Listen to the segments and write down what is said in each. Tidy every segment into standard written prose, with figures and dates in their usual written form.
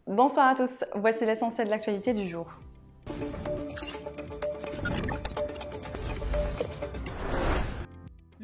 Bonsoir à tous, voici l'essentiel de l'actualité du jour.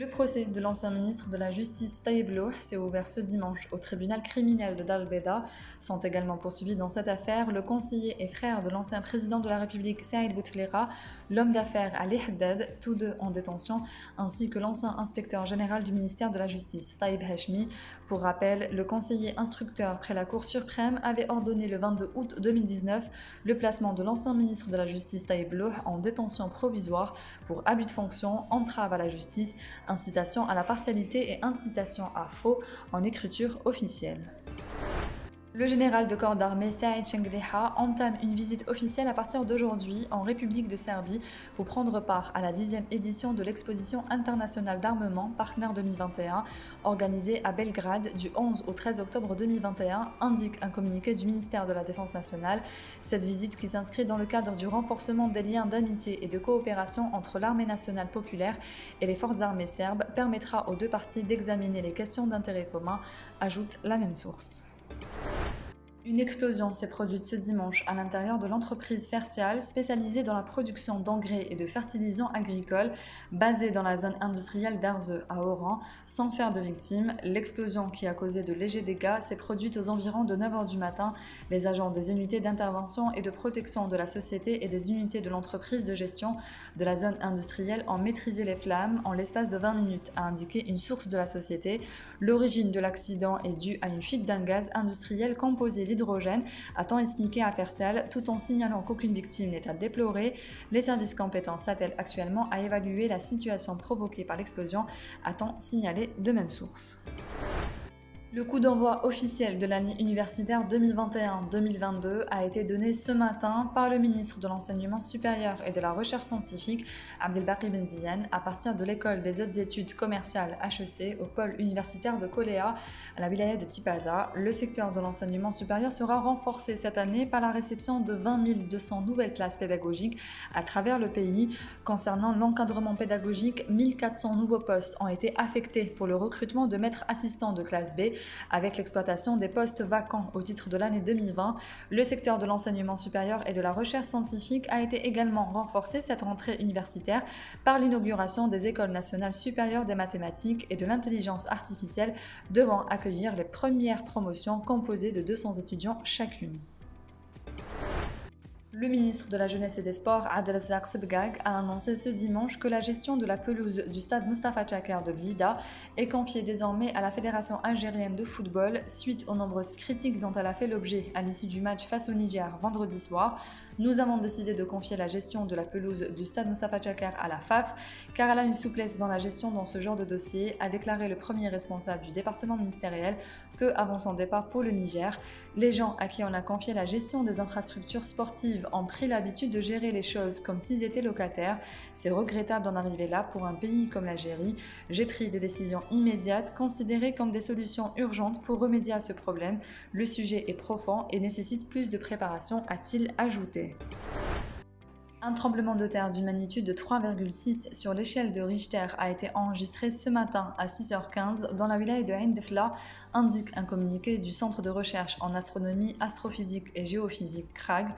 Le procès de l'ancien ministre de la Justice Taïeb Loh s'est ouvert ce dimanche au tribunal criminel de Dal Beda. Sont également poursuivis dans cette affaire le conseiller et frère de l'ancien président de la République Saïd Bouteflika, l'homme d'affaires Ali Haddad, tous deux en détention, ainsi que l'ancien inspecteur général du ministère de la Justice Taïb Hashmi. Pour rappel, le conseiller instructeur près la Cour suprême avait ordonné le 22 août 2019 le placement de l'ancien ministre de la Justice Taïeb Loh en détention provisoire pour abus de fonction, entrave à la justice, incitation à la partialité et incitation à faux en écriture officielle. Le général de corps d'armée Saïd Chengliha entame une visite officielle à partir d'aujourd'hui en République de Serbie pour prendre part à la 10e édition de l'exposition internationale d'armement Partner 2021 organisée à Belgrade du 11 au 13 octobre 2021, indique un communiqué du ministère de la Défense nationale. Cette visite, qui s'inscrit dans le cadre du renforcement des liens d'amitié et de coopération entre l'armée nationale populaire et les forces armées serbes, permettra aux deux parties d'examiner les questions d'intérêt commun, ajoute la même source. Une explosion s'est produite ce dimanche à l'intérieur de l'entreprise Fertial, spécialisée dans la production d'engrais et de fertilisants agricoles, basée dans la zone industrielle d'Arzeu à Oran, sans faire de victimes. L'explosion, qui a causé de légers dégâts, s'est produite aux environs de 9 h du matin. Les agents des unités d'intervention et de protection de la société et des unités de l'entreprise de gestion de la zone industrielle ont maîtrisé les flammes en l'espace de 20 minutes, a indiqué une source de la société. L'origine de l'accident est due à une fuite d'un gaz industriel composé d'hydrogène, a-t-on expliqué à Fertial, tout en signalant qu'aucune victime n'est à déplorer. Les services compétents s'attellent actuellement à évaluer la situation provoquée par l'explosion, a-t-on signalé de même source. Le coup d'envoi officiel de l'année universitaire 2021-2022 a été donné ce matin par le ministre de l'Enseignement supérieur et de la Recherche scientifique, Abdelbaki Ben Ziane, à partir de l'école des hautes études commerciales HEC au pôle universitaire de Koléa, à la wilaya de Tipaza. Le secteur de l'enseignement supérieur sera renforcé cette année par la réception de 20 200 nouvelles places pédagogiques à travers le pays. Concernant l'encadrement pédagogique, 1400 nouveaux postes ont été affectés pour le recrutement de maîtres assistants de classe B, avec l'exploitation des postes vacants au titre de l'année 2020. Le secteur de l'enseignement supérieur et de la recherche scientifique a été également renforcé cette rentrée universitaire par l'inauguration des écoles nationales supérieures des mathématiques et de l'intelligence artificielle, devant accueillir les premières promotions composées de 200 étudiants chacune. Le ministre de la Jeunesse et des Sports, Abdelrazak Sebgag, a annoncé ce dimanche que la gestion de la pelouse du stade Mustafa Chaker de Blida est confiée désormais à la Fédération algérienne de football suite aux nombreuses critiques dont elle a fait l'objet à l'issue du match face au Niger vendredi soir. Nous avons décidé de confier la gestion de la pelouse du stade Mustafa Chaker à la FAF car elle a une souplesse dans la gestion dans ce genre de dossier, a déclaré le premier responsable du département ministériel peu avant son départ pour le Niger. Les gens à qui on a confié la gestion des infrastructures sportives ont pris l'habitude de gérer les choses comme s'ils étaient locataires. C'est regrettable d'en arriver là pour un pays comme l'Algérie. J'ai pris des décisions immédiates, considérées comme des solutions urgentes pour remédier à ce problème. Le sujet est profond et nécessite plus de préparation, a-t-il ajouté. Un tremblement de terre d'une magnitude de 3,6 sur l'échelle de Richter a été enregistré ce matin à 6 h 15 dans la wilaya de Ain Defla, indique un communiqué du Centre de recherche en astronomie, astrophysique et géophysique CRAG.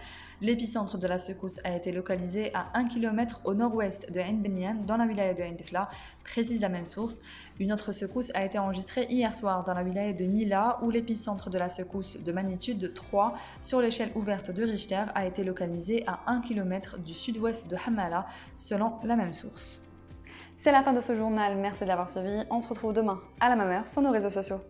L'épicentre de la secousse a été localisé à 1 km au nord-ouest de Ain Benyan, dans la wilaya de Ain Defla, précise la même source. Une autre secousse a été enregistrée hier soir dans la wilaya de Mila, où l'épicentre de la secousse de magnitude de 3 sur l'échelle ouverte de Richter a été localisé à 1 km du sud-ouest de Hamala, selon la même source. C'est la fin de ce journal, merci de l'avoir suivi. On se retrouve demain à la même heure sur nos réseaux sociaux.